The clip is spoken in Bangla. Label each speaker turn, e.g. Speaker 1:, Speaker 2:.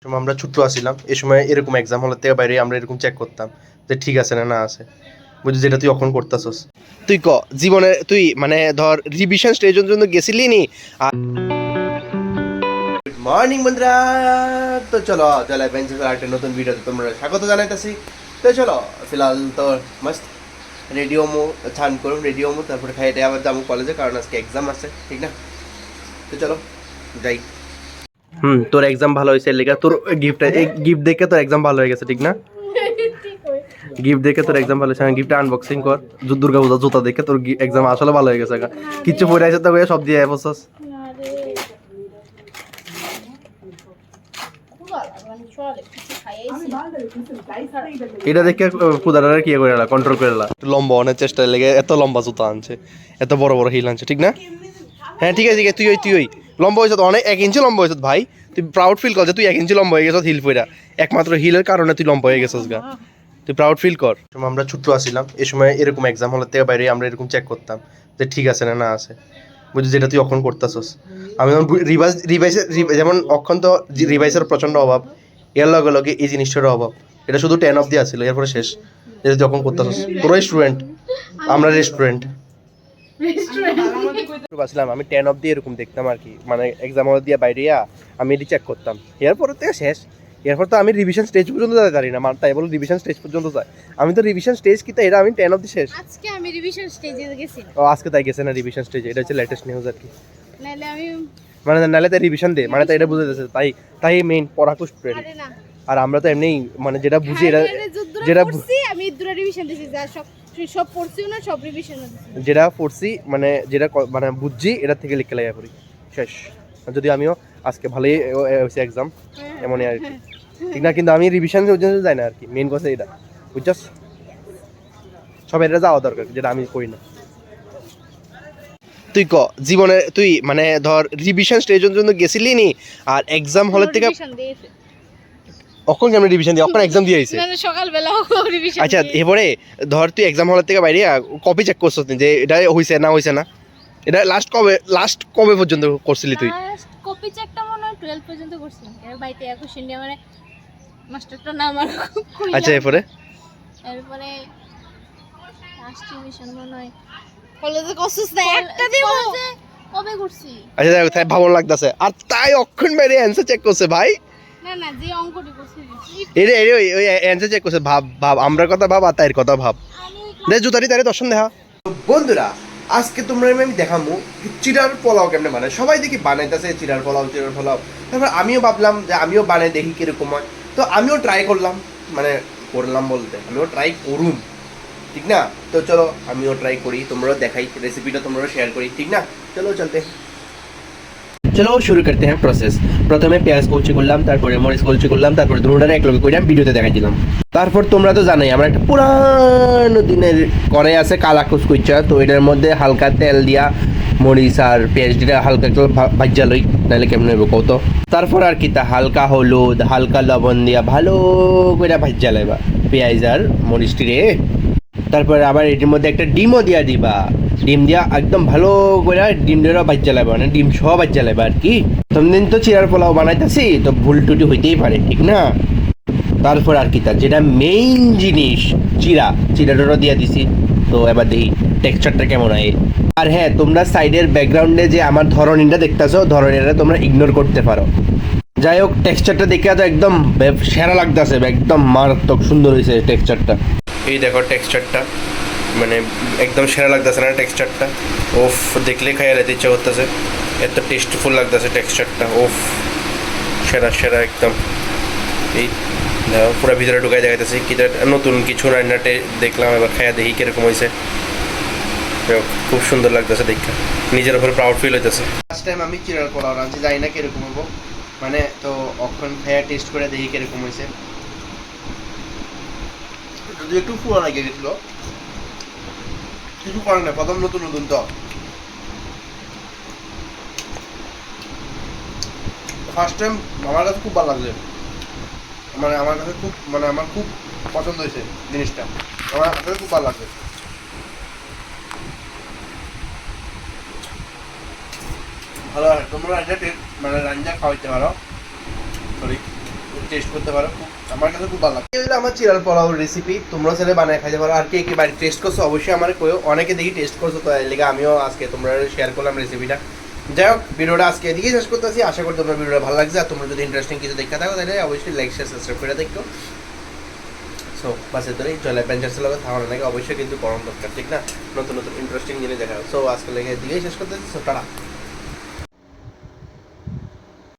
Speaker 1: সময় আমরা ছোট্ট আছিলাম এই সময় এরকম এক্সাম হলের থেকে বাইরে আমরা এরকম চেক করতাম যে ঠিক আছে না না আছে বুঝলি যেটা তুই এখন করতেছস তুই ক জীবনে তুই মানে ধর রিভিশন স্টেজের জন্য গেছিলি নি গুড মর্নিং বন্ধুরা তো চলো চলো অ্যাডভেঞ্চার একটা নতুন ভিডিওতে তোমরা স্বাগত জানাইতেছি তো চলো ফিলহাল তো মস্ত রেডিও মো ছান করুন রেডিও মো তারপরে খাইতে আবার যাবো কলেজে কারণ আজকে এক্সাম আছে ঠিক না তো চলো যাই তোর এক্সাম ভালো হয়েছে লেখা তোর গিফট দেখে তোর এক্সাম ভালো হয়ে গেছে ঠিক না গিফট দেখে তোর এক্সাম ভালো হয়েছে গিফট আনবক্সিং কর দুর্গা পূজা জুতা দেখে তোর এক্সাম আসলে ভালো হয়ে গেছে কিচ্ছু পড়ে আছে তো সব দিয়ে বসছস এটা দেখে কুদারা কি করে কন্ট্রোল করে লম্বা অনেক চেষ্টা লেগে এত লম্বা জুতা আনছে এত বড় বড় হিল আনছে ঠিক না হ্যাঁ ঠিক আছে তুই লম্বা হয়েছে তো অনেক 1 ইঞ্চি লম্বা হয়েছে ভাই তুই প্রাউড ফিল কর যে তুই 1 ইঞ্চি লম্বা হয়ে গেছিস হিল পইরা একমাত্র হিলের কারণে তুই লম্বা হয়ে গেছিস গা তুই প্রাউড ফিল কর আমরা ছোট্ট আছিলাম এই সময় এরকম এক্সাম হলের থেকে বাইরে আমরা এরকম চেক করতাম যে ঠিক আছে না না আছে বুঝলি যেটা তুই এখন করতেছস আমি যেমন যেমন অক্ষণ তো রিভাইসের প্রচণ্ড অভাব এর লগে লগে এই জিনিসটারও অভাব এটা শুধু 10 অব্দি আসছিল এরপরে শেষ যেটা তুই এখন করতেছস তোরাই স্টুডেন্ট আমরা রেস্টুরেন্ট আমি 10 অব্দি এরকম দেখতাম আর কি মানে এক্সাম হল দিয়ে বাইরে আমি এটি চেক করতাম এরপর থেকে শেষ এরপর তো আমি রিভিশন স্টেজ পর্যন্ত যেতে পারি না তাই বলো রিভিশন স্টেজ পর্যন্ত যাই আমি তো রিভিশন স্টেজ কি এটা আমি 10 অব্দি শেষ
Speaker 2: আজকে আমি রিভিশন স্টেজে গেছি
Speaker 1: ও আজকে তাই গেছে না রিভিশন স্টেজে এটা হচ্ছে লেটেস্ট নিউজ আর কি
Speaker 2: নালে আমি
Speaker 1: মানে নালে তাই রিভিশন দে মানে তাই এটা বুঝে যাচ্ছে তাই মেইন পড়াকু স্টুডেন্ট আর আমরা তো এমনি মানে যেটা বুঝি এটা যেটা
Speaker 2: পড়ছি আমি দুটো রিভিশন দিছি যা সব পড়ছিও না সব রিভিশন
Speaker 1: যেটা পড়ছি মানে যেটা মানে বুঝছি এটা থেকে লিখে লাগা করি শেষ যদি আমিও আজকে ভালোই হয়েছে এক্সাম এমনই আর কি ঠিক না কিন্তু আমি রিভিশন পর্যন্ত যাই না আর কি মেইন কথা এটা বুঝছস সব এটা যাওয়া দরকার যেটা আমি করি না তুই ক জীবনে তুই মানে ধর রিভিশন স্টেজের জন্য গেছিলি নি আর এক্সাম হলের থেকে অখন কেমন রিভিশন দিয়ে অখন এক্সাম দিয়ে আইছে
Speaker 2: মানে সকালবেলা রিভিশন
Speaker 1: আচ্ছা এবারে ধর তুই এক্সাম হলের থেকে বাইরে কপি চেক করছিস যে এটা হইছে না এটা লাস্ট কবে পর্যন্ত করছিলি তুই
Speaker 2: কপি চেকটা মনে হয় 12 পর্যন্ত করছিলাম এর বাইতে কোশ্চেন দিয়ে মানে মাস্টারটা নাম আর কইলা
Speaker 1: আচ্ছা এরপরে
Speaker 2: লাস্ট রিভিশন মনে হয় কলেজে করছিস না একটা দিব কবে করছি
Speaker 1: আচ্ছা তাই ভালো লাগতাছে আর তাই অক্ষণ বাইরে অ্যানসার চেক করছে ভাই
Speaker 2: না যে অঙ্কটি করছি
Speaker 1: ওই অ্যানসার চেক করছে ভাব আমরার কথা ভাব আর তাইর কথা ভাব দে জুতারি তারে দর্শন দেখা বন্ধুরা আজকে তোমরা আমি দেখাবো চিড়ার পোলাও কেমনে বানায় সবাই দেখি বানাইতেছে চিড়ার পোলাও তারপর আমিও ভাবলাম যে আমিও বানাই দেখি কিরকম হয় তো আমিও ট্রাই করলাম মানে করলাম বলতে আমিও ট্রাই করুম ঠিক না তো চলো আমিও ট্রাই করি তোমরাও দেখাই রেসিপিটা তোমরাও শেয়ার করি ঠিক না চলো চলতে চলো শুরু করতে হ্যাঁ প্রসেস প্রথমে পেঁয়াজ কুচি করলাম তারপরে মরিচ কুচি করলাম তারপরে দুটোটা এক লগে করে আমি ভিডিওতে দেখাই দিলাম তারপর তোমরা তো জানোই আমরা একটা পুরানো দিনের কড়াই আছে কালা কুচকুচা তো এটার মধ্যে হালকা তেল দিয়া মরিচ আর পেঁয়াজ দিয়ে হালকা একটু ভাজা লই নাহলে কেমন হইব কত তারপর আর কি তা হালকা হলুদ হালকা লবণ দিয়া ভালো করে ভাজা লাইবা পেঁয়াজ আর মরিচটি রে তারপরে আবার এটির মধ্যে একটা ডিমও দিয়া দিবা ডিম দিয়া একদম ভালো করে ডিম দিয়ে বাজ্যা লাগবে মানে ডিম সহ বাজ্যা লাগবে আর কি দিন তো চিড়ার পোলাও বানাইতেছি তো ভুল টুটি হইতেই পারে ঠিক না তারপর আর কি তার যেটা মেইন জিনিস চিড়াটা দিয়ে দিছি তো এবার দেখি টেক্সচারটা কেমন হয় আর হ্যাঁ তোমরা সাইডের ব্যাকগ্রাউন্ডে যে আমার ধরনীটা দেখতেছো ধরনীটা তোমরা ইগনোর করতে পারো যাই হোক টেক্সচারটা দেখে তো একদম সেরা লাগতেছে একদম মারাত্মক সুন্দর হয়েছে টেক্সচারটা এই দেখো টেক্সচারটা মানে একদম সেরা লাগতেছে না টেক্সচারটা ওফ দেখলে খাইয়া যেতে ইচ্ছা করতেছে এত টেস্টফুল লাগতেছে টেক্সচারটা ওফ সেরা একদম এই পুরো ভিতরে ঢুকাই দেখাইতেছি কিটা নতুন কিছু রান্নাটে দেখলাম এবার খাইয়া দেখি কিরকম হয়েছে খুব সুন্দর লাগতেছে দেখা নিজের উপরে প্রাউড ফিল হইতেছে ফার্স্ট টাইম আমি চিড়ার পোলাও রাঁধছি জানি না কিরকম হবো মানে তো অক্ষণ খাইয়া টেস্ট করে দেখি কিরকম হয়েছে যদি একটু পুরো লাগে গেছিলো কিছু করেন না প্রথম নতুন তো ফার্স্ট টাইম আমার কাছে খুব ভালো লাগছে মানে আমার কাছে খুব মানে আমার খুব পছন্দ হয়েছে জিনিসটা আমার কাছে খুব ভালো লাগছে ভালো তোমরা রান্না মানে রান্না খাওয়াইতে পারো সরি টেস্ট করতে পারো, আমার কাছে খুব ভালো লাগে। এই হলো আমার চিরাল পোলাও রেসিপি, তোমরা চাইলে বানায় খাইতে পারো। আর কে কে বাড়ি টেস্ট করছো অবশ্যই আমার কইও, অনেকে দেখি টেস্ট করছো, তো এর লেগে আমিও আজকে তোমরা শেয়ার করলাম রেসিপিটা। যাই হোক, ভিডিওটা আজকে এদিকেই শেষ করতেছি। আশা করি তোমরা ভিডিওটা ভালো লাগছে। আর তোমরা যদি ইন্টারেস্টিং কিছু দেখতে থাকো তাহলে অবশ্যই লাইক শেয়ার সাবস্ক্রাইব করে দেখো। সো বাসের ধরেই চলে অ্যাডভেঞ্চার্সের লগে থাকার লাগে অবশ্যই কিন্তু গরম দরকার, ঠিক না? নতুন নতুন ইন্টারেস্টিং জিনিস দেখা। সো আজকে লেগে এদিকেই শেষ করতেছি। So tata.